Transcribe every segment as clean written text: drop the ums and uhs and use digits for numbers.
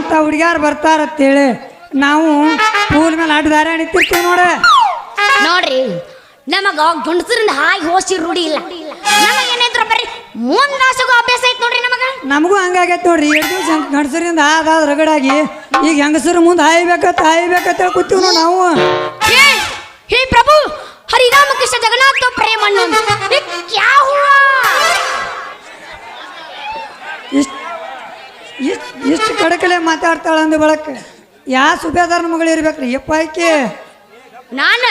ಅಂತ ಹುಡುಗ್ಯಾರು ಬರ್ತಾರತ್ತೇಳಿ ನಾವು ಪೂಲ್ ಮೇಲೆ ಅಡ್ಡದಾರ ನಿಂತಿರ್ತೀವಿ ನೋಡ್ರಿ ನಮಗ ಗಂಡಸರಿಂದ ಹಾಯಿ ಹೋಸಿ ರೂಢಿ ಇಲ್ಲ ನಮಗೇನಿದ್ರ ಬರ್ರಿ ಮುಂದಾಸಗೂ ಅಭ್ಯಾಸ ಐತ್ ನೋಡ್ರಿ ನಮಗೂ ಹಂಗಾಗೈತೆ ನೋಡ್ರಿ 2 ದಿವಸ ಗಂಡಸರಿಂದ ಆದಾದ ರಗಡಾಗಿ ಈಗ ಹೆಂಗಸರು ಮುಂದೆ ಹಾಯ್ಬೇಕಂತ ಕೂತೀವಿ ನೋಡಿ ನಾವು ಹೇ ಪ್ರಭು ಹರಿರಾಮ ಕೃಷ್ಣ ಜಗನ್ನಾಥ ಪ್ರೇಮನ್ನು ಕ್ಯಾ ಹುವಾ ಇಷ್ಟು ಕಡಕಲೆ ಮಾತಾಡ್ತಾಳ ಅಂದ ಬಳಕ ಯಾ ಸುಬೇದಾರನ ಮಗಳು ಇರ್ಬೇಕ್ರಿ ಯಪ್ಪ ಆಯ್ಕೆ ನಾನು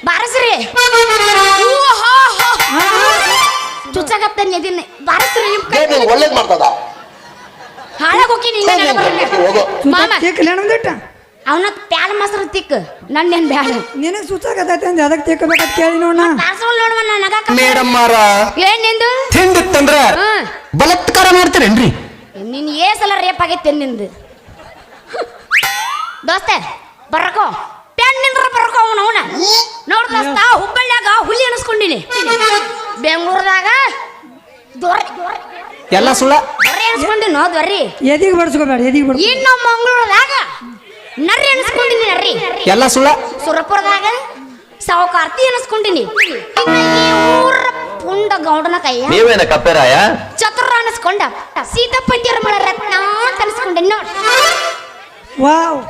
ಬಾರಸ್ರಿ ಚುಚ್ಚಾಗತ್ತೇನೆ ಬಾರಸ್ರಿ ಒಳ್ಳೇದ್ ಮಾಡ್ತದ ಹಾಳಾಗೋಕಿ ಮಾಮ ಅವನ ಪ್ಯಾಲ ಮೊಸರು ತಿಕ್ ನನ್ನೇನ್ ಬ್ಯಾಡ ನಿನಗೆ ಸುಚ್ಚಾಗತ್ತೈತೆ ಅಂದ ಅದಕ್ಕೆ ತಿಕ್ಕಬೇಕಂತ ಕೇಳಿ ನೋಡ ಮೇಡಮ್ ಏನ್ ನಿಂದು ತಿಂದಿತ್ತಂದ್ರ ಬಲತ್ಕಾರ ಮಾಡ್ತೀರೇನ್ರಿ ನಿನ್ ಸಲ ರೇಪ್ ಆಗೈತೆ ನಿಂದು ದೋಸ್ತೆ ಬರಕೋ ಪ್ಯಾನ್ ನಿಂದ್ರ ಬರಕೋ ಅವನ ನೋಡ್ ದೋಸ್ತ ಹುಬ್ಬಳ್ಳಿಯಾಗ ಹುಲಿ ಅನಿಸ್ಕೊಂಡಿನಿ ಬೆಂಗಳೂರದಾಗ ಎಲ್ಲ ಸುಳ್ಳ ಅನಿಸ್ಕೊಂಡಿ ನೋದ್ವರ್ರಿ ಎದಿಗೆ ಬಡ್ಸ್ಕೋಬೇಡ ಎದಿಗೆ ಬಡ್ಸ್ಕೊ ಇನ್ನು ಮಂಗಳೂರದಾಗ ನರ್ರಿ ಅನಿಸ್ಕೊಂಡಿನಿ ನರ್ರಿ ಎಲ್ಲ ಸುಳ್ಳ ಸುರಪುರದಾಗ ಸಾವುಕಾರ್ತಿ ಅನಿಸ್ಕೊಂಡಿನಿ ಊರ ಪುಂಡ ಗೌಡನ ಕೈಯ ನೀವೇನ ಕಪ್ಪೆರಾಯ ಚತುರ ಅನಿಸ್ಕೊಂಡ ಸೀತಾಪತಿಯರ ಮಳ ರತ್ನ ಅಂತ ಅನಿಸ್ಕೊಂಡೆ ನೋಡ್ ವಾವ್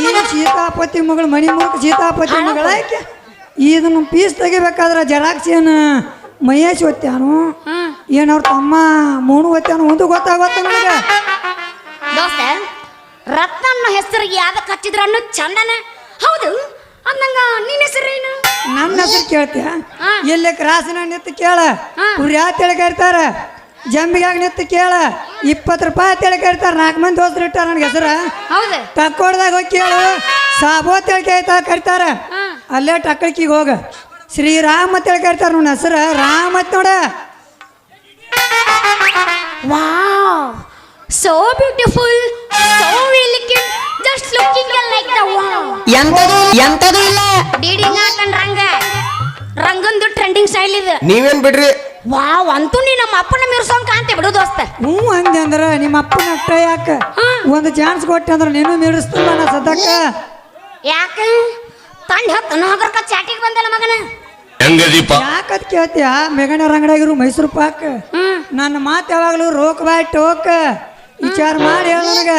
ಈ ಸೀತಾಪತಿ ಮಗಳು ಮಣಿಮೂರ್ಖ ಸೀತಾಪತಿ ಮಗಳ ಇದನ್ನು ಪೀಸ್ ತೆಗಿಬೇಕಾದ್ರೆ ಜರಾಕ್ಸ್ ಏನು ಮಹೇಶ್ ಒತ್ಯಾನು ಏನವ್ರ ತಮ್ಮ ಮೂಣು ಒತ್ಯಾನು ಒಂದು ಗೊತ್ತಾಗತ್ತ ನನಗೆ ದೋಸ್ತ ರತ್ನ ಅನ್ನೋ ಹೆಸರಿಗೆ ಯಾವ್ದಕ್ಕೆ ಹಚ್ಚಿದ್ರ ಅನ್ನೋ ಚಂದನ ಹೌದು ಅಂದಂಗ ನಿನ್ನ ಹೆಸರೇನು ನನ್ನ ಹೆಸರು ಕೇಳ್ತೀಯ ಎಲ್ಲಿ ಕ್ರಾಸಿನ ನಿತ್ತು ಕೇಳ ಇವ್ರು ಯಾವ ತಿಳಿ ಕರಿತಾರ ಜಂಬಿಗಾಗ ನಿತ್ತು ಕೇಳ 20 ರೂಪಾಯಿ ತಿಳಿ ಕರಿತಾರ 4 ಮಂದಿ ದೋಸ್ತರು ಇಟ್ಟಾರ ನನಗೆ ಹೆಸರ ಹೌದು ತಕ್ಕೊಡ್ದಾಗ ಹೋಗಿ ಕೇಳು ಸಾಬೋ ತಿಳ್ಕೆ ಕರಿತಾರ ಅಲ್ಲೇ ಟಕ್ಕಳಿಗೆ ಹೋಗ ಶ್ರೀರಾಮ್ ಅಂತ ಕರಿತಾರ ನನ್ನ ಹೆಸರು ರಾಮ್ ಅಂತ ನೋಡ wow so beautiful so elegant just looking like the wow ಎಂತದು ಇಲ್ಲ ಡಿಡಿ ನಾಟನ್ ರಂಗಂದು ಟ್ರೆಂಡಿಂಗ್ ಸ್ಟೈಲ್ ಇದೆ ನೀವೇನ್ ಬಿಡ್ರಿ ವಾವ್ ಅಂತೂ ನೀ ನಮ್ಮ ಅಪ್ಪನ ಮೀರ್ಸೋಂಗ್ ಕಾಂತೆ ಬಿಡು ದೋಸ್ತ ಅಂದೆ ಅಂದ್ರ ನಿಮ್ಮ ಅಪ್ಪನ ಅಟ್ಟ ಯಾಕ ಒಂದು ಚಾನ್ಸ್ ಕೊಟ್ಟೆ ಅಂದ್ರ ನೀನು ಮೀರಿಸ್ತಿಲ್ಲ ನಾ ಸದಕ್ಕ ಯಾಕ ತಂಡ ಹತ್ತು ನಗರಕ ಚಾಟಿಗೆ ಬಂದಲ್ಲ ಮಗನ ಯಾಕತ್ ಕೇಳ್ತೀಯ ಮೇಗಣ್ಣ ರಂಗಡಾಗಿರು ಮೈಸೂರು ಪಾಕ್ ನನ್ನ ಮಾತು ಯಾವಾಗಲೂ ರೋಕ್ ಬಾಯ್ ಟೋಕ್ ವಿಚಾರ ಮಾಡಿ ಹೇಳ ನನಗ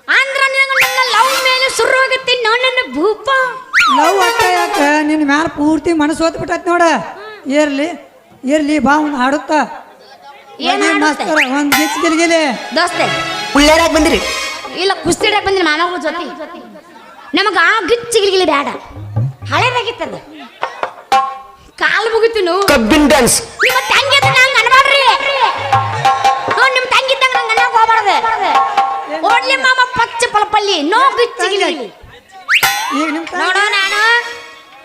ಅಂದ್ರ ನನ್ನ ಲವ್ ಮೇಲೆ ಶುರು ಆಗತ್ತೆ ನನ್ನ ಭೂಪ ಲವ್ ಅಟ್ಟ ಯಾಕ ನಿನ್ನ ಮ್ಯಾಲ ಪೂರ್ತಿ ಮನಸ್ಸು ಓದ್ ಬಿಟ್ಟೈತಿ ನೋಡ ಇರ್ಲಿ ಬಾ ಒಂದು ಹಾಡುತ್ತ ಒಂದ್ ಗಿಚ್ ಗಿಲ್ಗಿಲಿ ದೋಸ್ತೆ ಉಳ್ಳಾರಾಗ ಬಂದಿರಿ ಇಲ್ಲ ಕುಸ್ತಿಡಕ್ ಬಂದಿರಿ ಮಾಮಗಳ ಜೊತೆ ನಮಗ ಗಿಚ್ಚ ಗಿಲ್ಗಿಲಿ ಬೇಡ ಹಳೇದಾಗಿತ್ತದ ಕಾಲು ಮುಗಿತೀನು ಕಬ್ಬಿನ ಡ್ಯಾನ್ಸ್ ನಿಮ್ಮ ತಂಗಿ ನಂಗೆ ಅನ್ಬಾಡ್ರಿ ನಿಮ್ಮ ತಂಗಿ ಇದ್ದಂಗ ನಂಗೆ ಅನ್ನಕ್ ಹೋಗ್ಬಾರ್ದು ಓಡ್ಲಿ ಮಾಮ ಪಚ್ಚ ಪಲ್ಪಲ್ಲಿ ನೋ ಗಿಚ್ಚ ಗಿಲ್ಗಿಲಿ ನೋಡೋ ನಾನು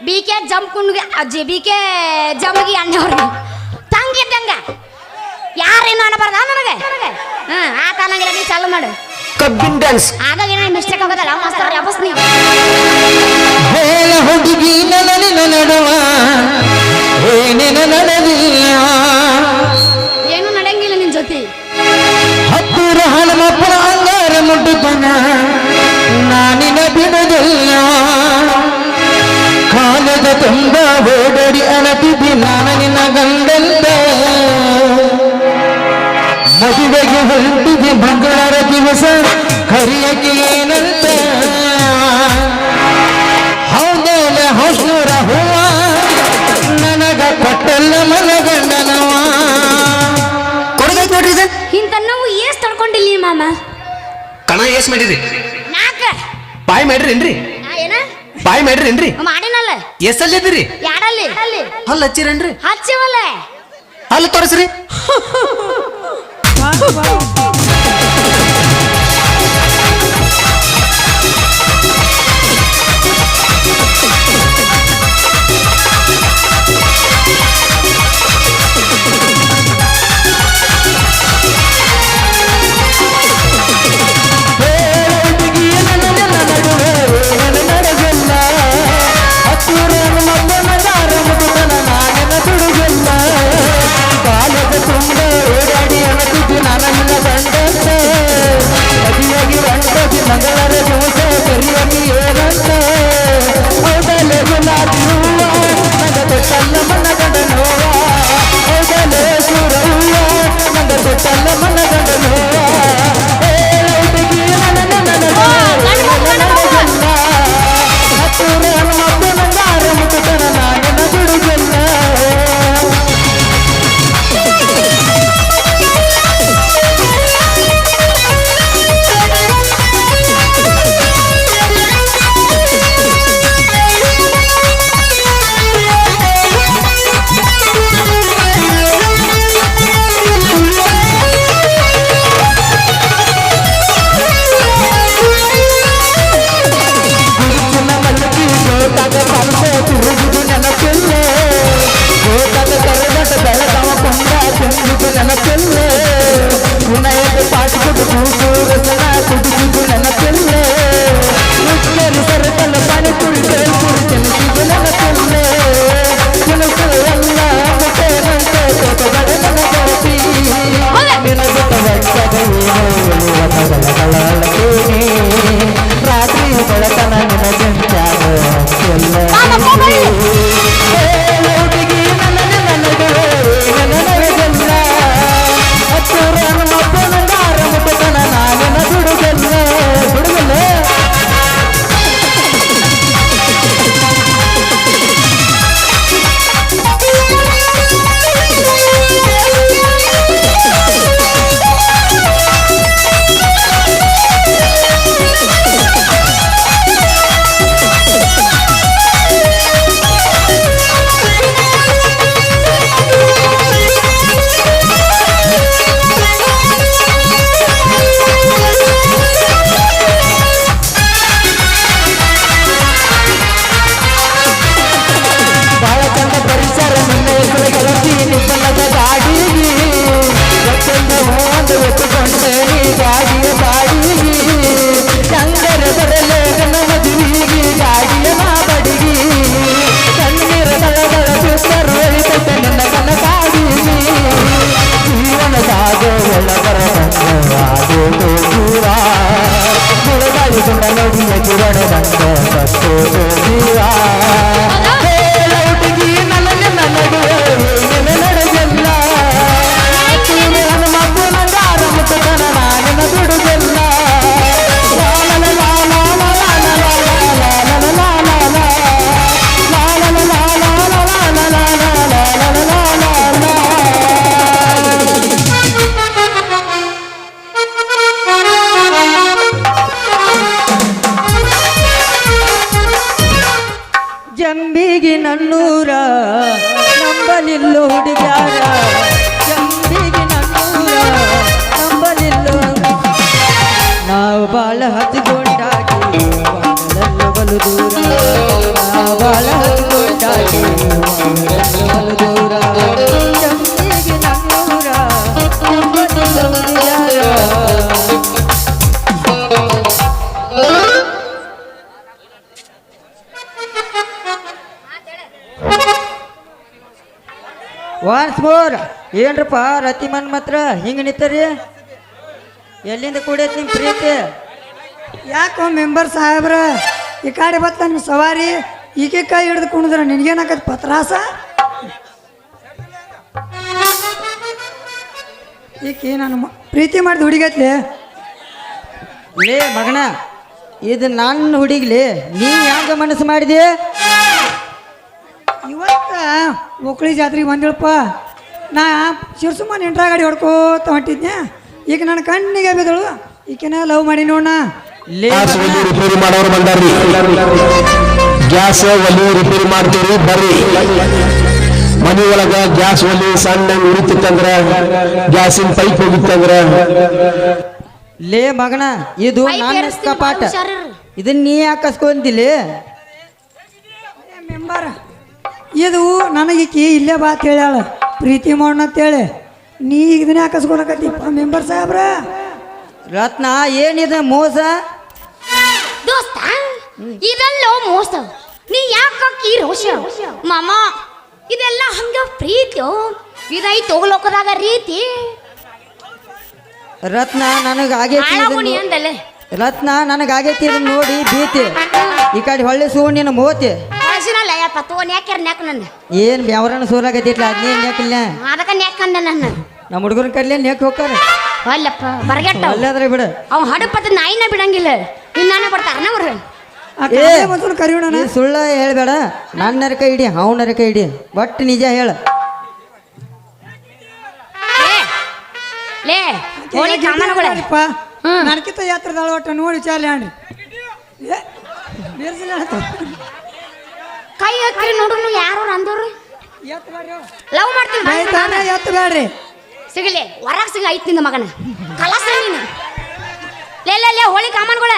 ಬಿಕೆ ಜಂಪ್ಕುಂಡ್ಗೆ ಬಿಕೆ ಜಂಬಗಿ ಅಣ್ಣವ್ರಿ ತಂಗಿ ಇದ್ದಂಗ ಯಾರೇನು ಅನ್ನಬಾರ್ದ ನನಗೆ ಆ ಕಾಲಂಗಿಲ್ಲ ನೀ ಚಾಲು ಮಾಡು ಕಬ್ಬಿನ ಡ್ಯಾನ್ಸ್ ಆಗ ಏನ ಮಿಸ್ಟೇಕ್ ಆಗೋದಲ್ಲ ಮಾಸ್ತರ್ ವಾಪಸ್ ನೀವು ಹುಡುಗಿ ನಲಿನ ನಡುವ ಏನೇನ ನಡೆದಿಲ್ಲ ಏನು ನಡೆಯಂಗಿಲ್ಲ ನಿನ್ ಜೊತೆ ಹತ್ತಿರ ಹನುಮಪ್ಪನ ಅಂಗಾರ ಮುಟ್ಟುತನ ನಾನಿನ ಬಿಡುದಿಲ್ಲ ಕಾಲದ ತುಂಬ ಓಡಾಡಿ ಅಣತಿದ್ದಿ ನಾನು ನಿನ್ನ ಗಂಡಂತ ಮದುವೆಗೆ ಹೊರಟಿದ್ದಿ ಮಂಗಳವಾರ ದಿವಸ ಕರಿಯಕ್ಕೆ ಏನಂತ ಹೌದೇಲ ಹೊಸೂರ ಹೂವ ನನಗ ಕೊಟ್ಟಲ್ಲ ಮನಗಂಡನವ ಕೊಡಗೈತ್ ನೋಡ್ರಿ ಇದು ಇಂತ ನಾವು ಏಸ್ ತಡ್ಕೊಂಡಿಲ್ಲ ಮಾಮ ಕಣ ಏಸ್ ಮಾಡಿರಿ ನಾಕ ಬಾಯ್ ಮಾಡ್ರಿನ್ರಿ ಏನ ಬಾಯ್ ಮಾಡ್ರಿನ್ರಿ ಮಾಡಿನಲ್ಲ ಎಷ್ಟಲ್ಲಿದ್ದೀರಿ ಯಾಡಲ್ಲಿ ಹಲ್ಲ ಹಚ್ಚಿರೇನ್ರಿ ಹಚ್ಚಿವಲ್ಲ ಹಲ್ಲ ತೋರಿಸ್ರಿ ಕಾಲದ ತುಂಬ ಓಡಾಡಿ ಅಣತಿದ್ದು ಮೋರ್ ಏನ್ರಪ್ಪ ರತಿ ಮನ್ ಮಾತ್ರ ಹಿಂಗ ನಿಂತರಿ ಎಲ್ಲಿಂದ ಕೂಡೈತಿ ನಿಮ್ ಪ್ರೀತಿ ಯಾಕೋ ಮೆಂಬರ್ ಸಾಹೇಬ್ರ ಈ ಕಡೆ ಬತ್ತ ನಿಮ್ಮ ಸವಾರಿ ಈಕೆ ಕೈ ಹಿಡಿದು ಕುಣಿದ್ರ ನಿನಗೇನಾಕತ್ ಪತ್ರಾಸ ಈಕೆ ನಾನು ಪ್ರೀತಿ ಮಾಡಿದ ಹುಡುಗತ್ಲೆ ಲೇ ಮಗನ ಇದು ನನ್ನ ಹುಡುಗ್ಲಿ ನೀ ಹ್ಯಾಂಗ ಮನಸ್ಸು ಮಾಡಿದೆ ಇವತ್ತ ಒಕ್ಕಳಿ ಜಾತ್ರೆಗೆ ಬಂದಿಳಪ್ಪ ನಾ ಶಿರ್ಸುಮ್ಮನ ಎಂಟ್ರ ಗಾಡಿ ಹೊಡ್ಕೋತ ಹೊಂಟಿದ್ನೆ ಈಗ ನನ್ನ ಕಣ್ಣಿಗೆ ಬಿದ್ದಳು ಈಕೆನ ಲವ್ ಮಾಡಿ ನೋಡ ಲೇ ಗ್ಯಾಸ್ ಒಲಿ ರಿಪೇರಿ ಮಾಡೋರು ಬಂದಾರ್ರಿ ಗ್ಯಾಸ್ ಒಲಿ ರಿಪೇರಿ ಮಾಡ್ತೀವಿ ಬರ್ರಿ ಮನೆ ಒಳಗ ಗ್ಯಾಸ್ ಒಲಿ ಸಣ್ಣ ಉರಿತಿತ್ತಂದ್ರ ಗ್ಯಾಸಿನ ಪೈಪ್ ಹೋಗಿತ್ತಂದ್ರ ಲೇ ಮಗನ ಇದು ನನ್ನ ಕಪಾಟ ಇದನ್ನ ನೀ ಯಾಕೆ ಕಸ್ಕೊಂದಿಲ್ಲ ಮೆಂಬರ್ ಇದು ನನಗೀಕಿ ಇಲ್ಲೇ ಬಾ ಅಂತ ಹೇಳ್ಯಾಳ ಪ್ರೀತಿ ಮಾಡೋಣ ಅಂತೇಳಿ ನೀ ಇದನ್ನೇ ಹಾಕಸ್ಕೊಳಕತ್ತೀಪ್ಪ ಮೆಂಬರ್ ಸಾಹೇಬ್ರ ರತ್ನ ಏನಿದೆ ಮೋಸ ದೋಸ್ತ ಇದೆಲ್ಲ ಮೋಸ ನೀ ಯಾಕೆ ರೋಷ ಮಾಮ ಇದೆಲ್ಲ ಹಂಗ ಪ್ರೀತಿ ಇದೈತು ಲೋಕದಾಗ ರೀತಿ ರತ್ನ ನನಗಾಗೈತಿ ಹಾಳಾಗುಣಿ ಅಂದಲೆ ರತ್ನ ನನಗಾಗೈತಿ ಇದನ್ನ ನೋಡಿ ಭೀತಿ ಈ ಕಡೆ ಹೊಳ್ಳಿ ಸುವಣ್ಣಿನ ಮೋತಿ ಕಳಿಸಿನಲ್ಲ ಯಪ್ಪ ತಗೋ ನ್ಯಾಕ್ಯಾರ ನ್ಯಾಕ ನನ್ನ ಏನ್ ಬ್ಯಾವರಣ ಸೋಲಾಗೈತಿಟ್ಲ ಅದ್ನೇ ನ್ಯಾಕಿಲ್ಲ ಅದಕ್ಕೆ ನ್ಯಾಕ ಅಂದ ನನ್ನ ನಮ್ಮ ಹುಡುಗರ ಕಡ್ಲಿ ನ್ಯಾಕ್ ಹೋಗ್ತಾರ ಅಲ್ಲಪ್ಪ ಬರಗೆಟ್ಟ ಅಲ್ಲಾದ್ರೆ ಬಿಡು ಅವ್ ಹಡಪತ್ತ ನಾಯಿನ ಬಿಡಂಗಿಲ್ಲ ಇನ್ನಾನ ಬರ್ತಾರನ ಅವ್ರು ಮತ್ತೊಂದು ಕರಿಯೋಣ ನೀ ಸುಳ್ಳ ಹೇಳ್ಬೇಡ ನನ್ನರ ಕೈ ಹಿಡಿ ಅವನರ ಕೈ ಹಿಡಿ ಒಟ್ಟು ನಿಜ ಹೇಳ ಲೇ ಹೋಳಿ ಕಾಮನಗಳ ನನಕಿಂತ ಯಾತ್ರದಾಳ ಒಟ್ಟ ನೋಡಿ ವಿಚಾರ ಅಣ್ರಿ ಕೈ ಹಾಕ್ರಿ ನೋಡ್ರು ಯಾರು ಅಂದವ್ರು ಲವ್ ಮಾಡ್ತೀನಿ ಎತ್ತು ಬೇಡ್ರಿ ಸಿಗಲಿ ಹೊರಗೆ ಸಿಗ ಐತಿಂದ ಮಗನ ಕಲಸ ನೀನು ಲೇ ಲೇ ಲೇ ಹೋಳಿ ಕಾಮನ್ಗಳ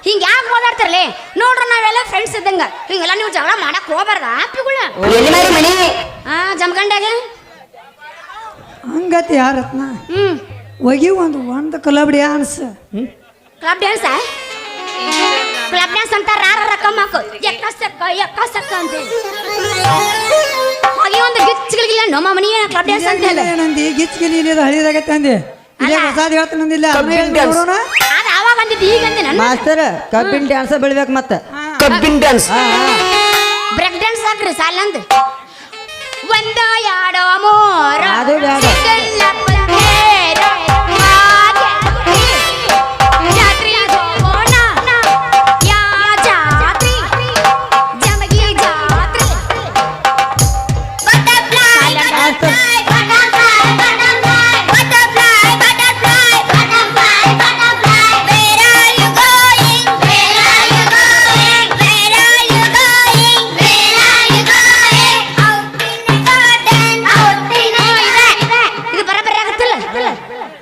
ಹಿಂಗ ಯಾಕೆ ಓದಾಡ್ತಿರ್ಲಿ ನೋಡ್ರ ನಾವೆಲ್ಲ ಫ್ರೆಂಡ್ಸ್ ಇದ್ದಂಗ ಹಿಂಗೆಲ್ಲ ನೀವು ಜಗಳ ಮಾಡಕ್ ಹೋಗ್ಬಾರ್ದ ಆಪಿಗಳ ಹಾ ಜಮಖಂಡಾಗ ಹಂಗತಿ ಯಾರತ್ನ ಒಗಿ ಒಂದು club dance club dance club dance ಅಂತ ರಾರ ರಕಮ್ ಹಾಕು ಎಕ್ಕ ಸಕ್ಕ ಅಂತ ಹೋಗಿ ಒಂದು ಗಿಚ್ಚಿಗಳಿಲ್ಲ ನಮ್ಮ ಮನೆಯ ಕ್ಲಬ್ ಡ್ಯಾನ್ಸ್ ಅಂತ ಹೇಳ ನಂದಿ ಗಿಚ್ಗಿಲಿ ಇಲ್ಲಿ ಹಳಿದಾಗತ್ತೆ ಅಂದೆ ಇಲ್ಲೇ ಹೊಸಾದ್ ಹೇಳ್ತಾನಂದಿಲ್ಲ ನೋಡೋಣ ಅದು ಆವಾಗ ಅಂದಿದ್ದು ಈಗ ಅಂದೆ ನನ್ನ ಮಾಸ್ತರ್ ಕಬ್ಬಿನ ಡ್ಯಾನ್ಸ ಬೆಳಿಬೇಕು ಮತ್ತ ಕಬ್ಬಿನ ಡ್ಯಾನ್ಸ್ ಬ್ರೇಕ್ ಡ್ಯಾನ್ಸ್ ಹಾಕ್ರಿ ಸಾಲಂದ್ ಒಂದ ಯಾಡೋ ಮೋರ ಅದು ಬ್ಯಾಡ. ಸಿಗಲ್ಲ ಪಲ್ಲೇರ, ಮಾಗೆ ಜಾತ್ರೆ ಹೋಗೋಣ. ಯಾ ಜಾತ್ರೆ? ಜಮಗಿ ಜಾತ್ರೆ. ಇದು ಬರಬರಿ ಆಗುತ್ತಿಲ್ಲ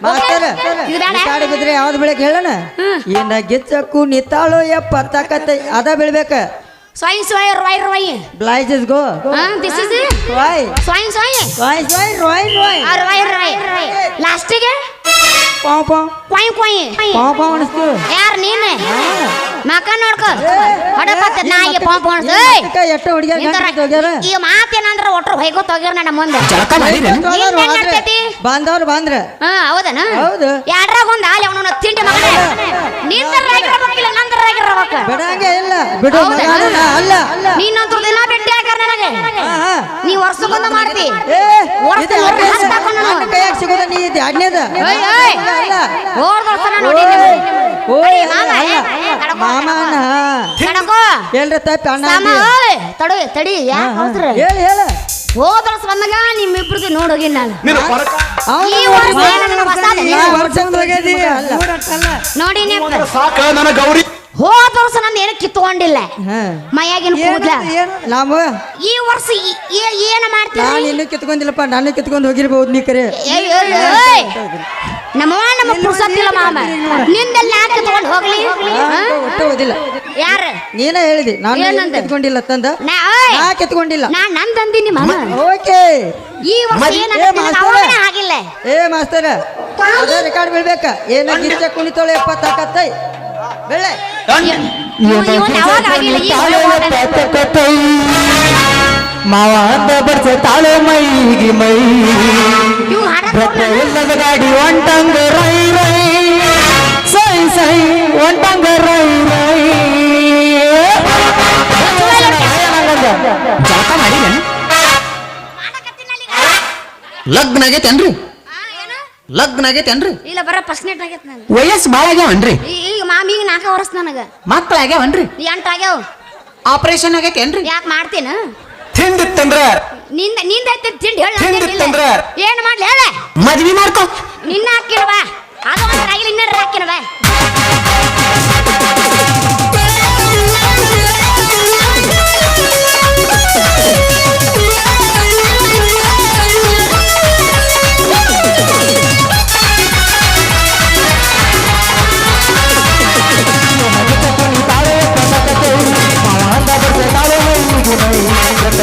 ಮಾಸ್ತರ್ ಇದು ಬೇಡ? ಈ ಕಾಡಿ ಬಿದ್ರೆ ಯಾವ್ದು ಬೆಳಕ್ ಹೇಳಣ ಏನ ಗಿಚ್ಚಕ್ಕು ನಿತ್ತಾಳು ಯಪ್ಪ ತಕ್ಕತ್ತ ಅದ ಬೆಳಿಬೇಕ ಸ್ವಯಂ ಸ್ವಯ ರೋಯ್ ರೋಯ್ ಬ್ಲೈಸ್ ಇಸ್ ಗೋ ದಿಸ್ ಇಸ್ ರಾಯ್ ಸ್ವಯಂ ಸ್ವಯ ರಾಯ್ ರಾಯ್ ರಾಯ್ ರಾಯ್ ರೋಯ್ ರೋಯ್ ಲಾಸ್ಟಿಗೆ ಪಾವ್ ಪಾವ್ ಕೊಯ್ ಕೊಯ್ ಪಾವ್ ಪಾವ್ ಅನಿಸ್ತು ಯಾರು ನೀನೆ ಮಕ ನೋಡ್ಕೊ ಹೊಡಪತ್ತ ನಾಯಿಗೆ ಪಾಂಪ್ ಅನ್ಸ ಎಷ್ಟ ಹುಡುಗಿಯರ್ ಹೋಗ್ಯಾರ ಈ ಮಾತೇನಂದ್ರ ಒಟ್ರು ಹೊಯ್ಕೋತ ಹೋಗ್ಯಾರ ನನ್ನ ಮುಂದೆ ಜಳಕ ಮಾಡಿರೇನು? ಹಿಂಗ್ ಹೆಂಗ್ ನಡ್ತೈತಿ? ಬಾಂಧವ್ರು ಬಂದ್ರ ಹಾ ಹೌದನ ಹೌದು. ಯಾಡ್ರಾಗ ಒಂದ್ ಆಲಿ ಅವನ ತಿಂಡಿ ಮಗನೇ ನಿಂದರಾಗಿರ್ಬೇಕಿಲ್ಲ ನಂದರಾಗಿರ್ಬೇಕು ಬಿಡಂಗೆ ಇಲ್ಲ ಬಿಡು ಹೌದಾ? ಮಗ ನಾ ಅಲ್ಲ ನೀನಂತೂ ದಿನ ಭೇಟಿ ಹಾಕಾರ ನನಗೆ ಹಾ. ನೀ ವರ್ಷಕ್ಕೊಂದು ಮಾಡ್ತಿ ಏ ವರ್ಷ ಇದು ನೂರು ಹತ್ತು ಹಾಕೊಂಡು ನಾನು. ನನ್ನ ಕೈಯಾಗ ಸಿಗೋದ ನೀ ಇದು ಅಡ್ನೇದ ಏಯ್, ಏಯ್. ಅಲ್ಲ ಹೋದ್ ವರ್ಷ ನಾನು ನೋಡಿದ್ದೆ. ಓಯ್ ಮಾಮ, ಅಲ್ಲ ತಡಕೋ. ಮಾಮನ ತಡಕೋ. ಎಲ್ರ ತಪ್ಪಿ ಅಣ್ಣ ಸಾಮ, ಅಂದಿ. ಓಯ್, ತಡಿ ಯಾಕೆ ಹೋದ್ರ ಹೇಳಿ ಹೇಳ ಹೋದ ವರ್ಷ ಬಂದಾಗ ನಿಮ್ಮಿಬ್ರಿಗೆ ನೋಡೋಗಿ ನಾನು ಅವ್ನು ಈ ವರ್ಷ ನನಗೆ ಹೊಸಾದ ನೋಡಿ ಸಾಕ ನನ್ನ ಗೌರಿ ಹೋದ ವರ್ಷ ನಂದು ಏನು ಕಿತ್ಕೊಂಡಿಲ್ಲ ಹಾ ಮೈಯಾಗಿನ ಕೂದ್ಲ ನಾವು ಈ ವರ್ಷ ಏನು ನಾನು ಮಾಡ್ತೀವಿ ಇನ್ನೂ ಕಿತ್ಕೊಂಡಿಲ್ಲಪ್ಪ ನಾನು ಕಿತ್ಕೊಂಡು ಹೋಗಿರ್ಬೋದು ನೀ ಕರೆ ನಮ್ಮ ಪುರ್ಸತ್ತಿಲ್ಲ ಮಾಮ ನಿಂದೆಲ್ಲ ಯಾಕೆ ಕಿತ್ಕೊಂಡು ಹೋಗ್ಲಿ ಒಟ್ಟು ಓದಿಲ್ಲ ಯಾರು ನೀನೇ ಹೇಳಿದಿ ನಾನು ಏನಂದೆ? ಕಿತ್ಕೊಂಡಿಲ್ಲ ತಂದ ನಾ ಓಯ್, ನಾ ಕಿತ್ಕೊಂಡಿಲ್ಲ ನಾ ನಂದಂದಿನಿ ಮಾಮ ಓಕೆ ಈ ವರ್ಷ ಮತ್- ಏನಾಗುತ್ತೆ ಏ ನನಗೆ ಮಾಸ್ತರ್. ಅವಾಗನೇ ಆಗಿಲ್ಲ ಏ ಮಾಸ್ತರ ಅದೇ ರೆಕಾರ್ಡ್ ಬೀಳ್ಬೇಕ ಏನ ಗಿಚ್ಚ ಕುಣಿತೋಳೆ 70 ಬೆಳ್ಳೆ ಇವನ್ ಯಾವಾಗ ಆಗಿಲ್ಲ ಈಗ ಮಾವ ಅಂತ ಬರ್ತಾಳೆ ಮೈಗೆ ಮೈ ಇವ್ ಹಾಡಕ್ ಇಲ್ಲದ ಗಾಡಿ ಒಂಟಂಗ ರೈ ರೈ ಸೈ ಸೈ ಒಂಟಂಗ ರೈ ರೈ ಜಳಕ ಮಾಡಿದೇನು ಲಗ್ನ ಆಗೈತೇನ್ರಿ ಲಗ್ನ ಆಗೈತೇನ್ರಿ ಇಲ್ಲ ಬರ ಫಸ್ಟ್ ನೇಟ್ ಆಗೈತೆ ನಾನು ವಯಸ್ಸು ಭಾಳ ಆಗ್ಯಾವನ್ರಿ ಈಗ ಮಾಮೀಗ 4 ವರ್ಷ ನನಗ ಮಕ್ಳು ಆಗ್ಯಾವನ್ರಿ 8 ಆಗ್ಯಾವ ಆಪರೇಷನ್ ಆಗೈತೇನ್ರಿ ಯಾಕೆ ಮಾಡ್ತೀನ ತಿಂದಿತ್ತಂದ್ರ ನಿಂದ ಐತಿ ತಿಂಡಿ ಹೇಳ ತಿಂದಿತ್ತಂದ್ರ ಏನ್ ಮಾಡ್ಲಿ ಹೇಳ ಮದ್ವಿ ಮಾಡ್ಕೊ ನಿನ್ನ ಹಾಕಿನವ ಅದು ಒಂದು ಆಗಿಲ್ಲ ಇನ್ನರ ಹಾಕಿನವ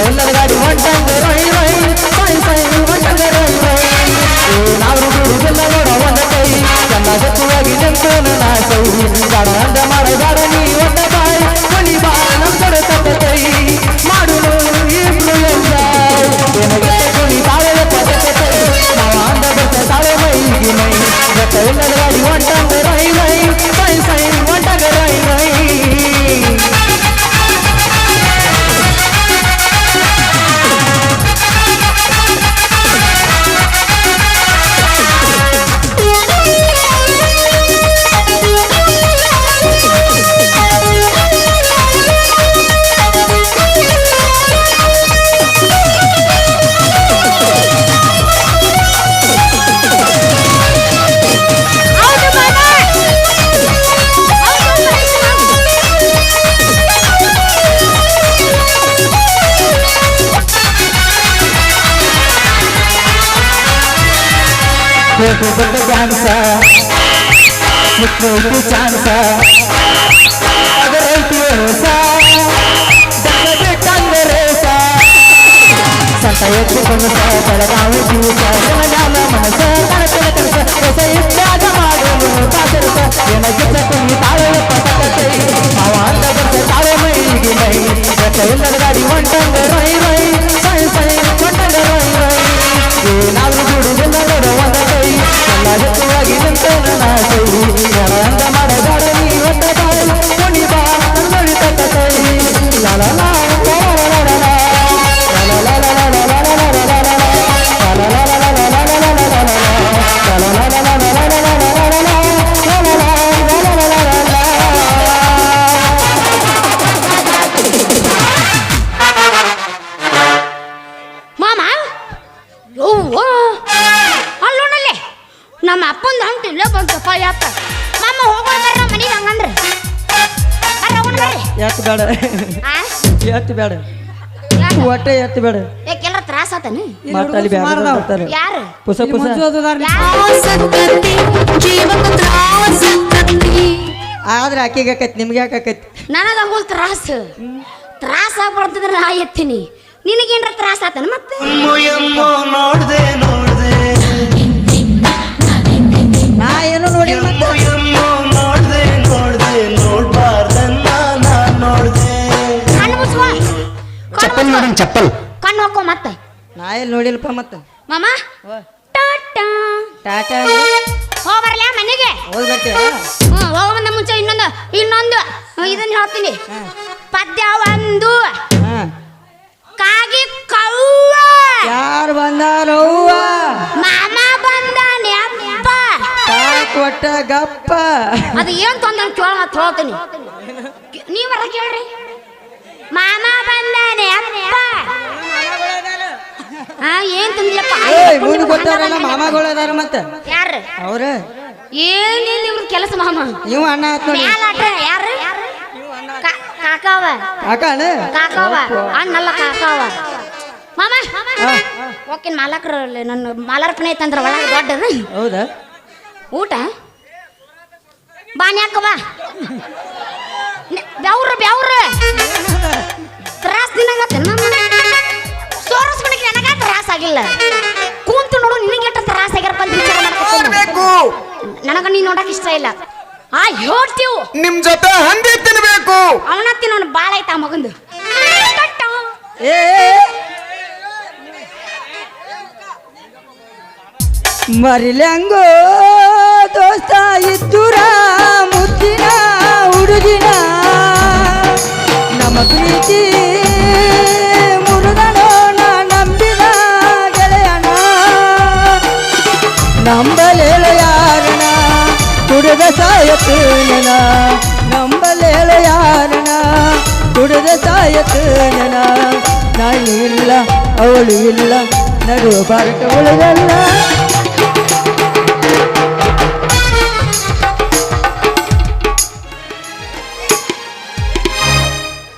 ಎಲ್ಲದ ಗಾಡಿ ಒಂಟಂಗ ರೈ ರೈ ಸೈ ಸೈ ಒಂಟಂಗ ರೈ ರೈ ನಾವು ಬಿಡುವುದಿಲ್ಲ ನೋಡ ಒಂದ ಕೈ ಎಲ್ಲ ಜೊತೆಯಾಗಿ ನಿಂತು ನನ್ನ ಸೈ ಗಾಡ ಅಂದ ಮಾಡಗಾಡ ನೀ ಒಂದ ಬಾಯಿ ಮನಿ ಬಾ ನಮ್ಮ ಕಡೆ ತಕ್ಕ ಕೈ ಮಾಡುನು ಇಬ್ರು ಎಂಜಾಯ್ ಏನಾಗುತ್ತೆ ಕುಣಿ ತಾಳೆ ಪದಕ್ಕೆ ಕೈ ನಾವು ಅಂದ ಬರ್ತೆ ತಾಳೆ ಮೈಗೆ ಮೈ ಜೊತೆ ಎಲ್ಲದ ಗಾಡಿ ಒಂಟಂಗ ರೈ ರೈ ಸೈ ಸೈ ಒಂಟಂಗ ರೈ ರೈ ದೊಡ್ಡ ಡ್ಯಾನ್ಸ ಮುಖ್ಯೈತಿ ಚಾನ್ಸ ಅದರೈತಿ ರೋಸ ದಡ್ಡ ಬಿಟ್ಟಂಗ ರೇಸ ಸಂತ ಎತ್ತು ಕೊನಸ ಬೆಳಗಾವಿ ದಿವಸ ಜನಗಾಲ ಮನಸ ಕನಕನ ಕನಸ ಹೊಸ ಇದ್ದಾಗ ಮಾಡಲು ಕಾಸರಸ ಏನಾಗಿದ್ದ ಕುಂಗಿ ತಾಳೆ ಪಟಕ ಕೈ ಮಾವ ಅಂದ ಬರ್ತ ತಾಳೆ ಮೈಗೆ ಮೈ ಎಲ್ಲದ ಗಾಡಿ ಒಂಟಂಗ ರೈ ರೈ ಸೈ ಸೈ ಒಂಟಂಗ ರೈ ರೈ ಏನಾದ್ರೂ ಬಿಡುವುದಿಲ್ಲ ನೋಡ ಒಂದ ಕೈ ಎಲ್ಲ ಜೊತೆಯಾಗಿ ನಿಂತ ನನ್ನ ಕೈ ಅಂದ ಮಾಡಗಾಡ ನೀ ಒಂದ ಬಾಯಿ ಕುಣಿ ಬಾ ನೋಡಿ ತಕ್ಕ ಕೈ ಲಲ ಮಾಮ ಯವ್ವ ಅಲ್ಲೋಣಲ್ಲೇ ನಮ್ಮ ಅಪ್ಪಂದು ಹಂಟು ಇಲ್ಲೇ ಬಂತಪ್ಪ ಯಾಕ ಮಾಮ ಹೋಗೋಣ ಬರ್ರ ಮನೆಗೆ ಹಂಗಂದ್ರೆ ಬರ್ರ ಹೋಗೋಣ ಬರ್ರಿ ಎತ್ತು ಬೇಡ ಆ? ಎತ್ತು ಬೇಡ ಯಾಕ? ಒಟ್ಟೆ ಎತ್ತು ಬೇಡ ಯಾಕೆಲ್ಲ ತ್ರಾಸ ಆತನ ಮತ್ತ ಅಲ್ಲಿ ಬ್ಯಾಡ ಬರ್ತಾರೆ ಯಾರು ಪುಸ ಪುಸ ಆದ್ರೆ ಆಕಿಗೆ ಆಕೈತಿ ನಿಮ್ಗೆ ಯಾಕೆ ಆಕೈತಿ ನನಗ ಹಂಗೋಲ್ ತ್ರಾಸ ಆಗ್ಬಾರ್ದಿದ್ರೆ ನಾ ಎತ್ತೀನಿ ನಿನಗೇನ್ರ ತ್ರಾಸ ಆತನ ಮತ್ತೆ ನಾ ಏನು ನೋಡಿ ಮತ್ತೆ ಕಣ್ಣು ಮುಚ್ಚುವ ಚಪ್ಪಲ್ ನೋಡೋಣ ಚಪ್ಪಲ್ ಕಣ್ಣು ಹಾಕೋ ಮತ್ತೆ ನಾ ಎಲ್ಲಿ ನೋಡಿಲ್ಪ ಮತ್ತೆ ಮಾಮ ಟಾಟಾ ಟಾಟಾ ಹೋಗ್ಬರ್ಲ ಮನೆಗೆ ಹೋಗಿ ಬರ್ತೀವ ಹೋಗಮಂದ ಮುಂಚೆ ಇನ್ನೊಂದು ಇದನ್ನ ಹೇಳ್ತೀನಿ ಪದ್ಯ ಒಂದು ಕಾಗಿ ಕವ್ವ ಯಾರು ಬಂದಾರವ್ವ ಮಾಮ ಬಂದಾನೆ ಅಪ್ಪ ಕೊಟ್ಟ ಗಪ್ಪ ಅದು ಏನ್ ತೊಂದ್ರೆ ಕೇಳ ಮತ್ತೆ ಹೇಳ್ತೀನಿ ನೀವರ ಕೇಳ್ರಿ ಮಾಮ ಬಂದಾನೆ ಅಪ್ಪ ಹಾ ಏನ್ ತಂದಿಲ್ಲಪ್ಪ ಮುಂದೆ ಗೊತ್ತಾರಲ್ಲ ಮಾಮಗಳು ಅದಾರ ಮತ್ತೆ ಯಾರು ಅವ್ರ ಏನಿಲ್ಲ ಇವ್ರ ಕೆಲಸ ಮಾಮ ನೀವು ಅಣ್ಣ ಆತ್ ನೋಡಿ ಮ್ಯಾಲಾಟ ಯಾರು ಕಾಕಾವ ಕಾಕಣ ಕಾಕಾವ ಅಣ್ಣಲ್ಲ ಕಾಕಾವ ಮಾಮ ಓಕೆ ಮಾಲಕರು ನನ್ನ ಮಾಲರ್ಪಣೆ ಐತಂದ್ರ ಒಳಗೆ ದೊಡ್ಡದು ಹೌದಾ ಊಟ ಬಾನ್ಯಾಕ ಬಾ ಬೆವ್ರು ತ್ರಾಸ್ ದಿನಾಗತ್ತೆ ಸೋರಸ್ಕೊಳಕ್ಕೆ ನನಗ ತ್ರಾಸ ಆಗಿಲ್ಲ ಕೂಂತು ನೋಡು ನಿನಗೆ ಎಷ್ಟು ತ್ರಾಸ ಆಗ್ಯಾರಪ್ಪ ಅಂತ ವಿಚಾರ ಮಾಡ್ಬೇಕು ನನಗ ನೀ ನೋಡಕ್ ಇಷ್ಟ ಇಲ್ಲ ಆ ಹೇಳ್ತೀವ್ ನಿಮ್ ಜೊತೆ ಹಂದಿ ತಿನ್ಬೇಕು ಅವನ ತಿನ್ನೋನು ಬಾಳ ಐತ ಆ ಮಗಂದು ಏ ಮರಿಲ್ಯಾಂಗೋ ದೋಸ್ತ ಇದ್ದೂರ ಮುದ್ದಿನ ಹುಡುಗಿನ ನಮ್ಮ ಪ್ರೀತಿ ಮುರುಗನೋ ನಾ ನಂಬಿದ ಗೆಳೆಯನ ನಂಬಲೇಳ ಯಾರನ ಕುಡಿದ ಸಾಯತನ ನಂಬಲೇಳ ಯಾರನ ಕುಡಿದ ಸಾಯತನ ನಾನು ಇಲ್ಲ ಅವಳು ಇಲ್ಲ ನಡುವ ಬಾರಟ ಉಳಿದಲ್ಲ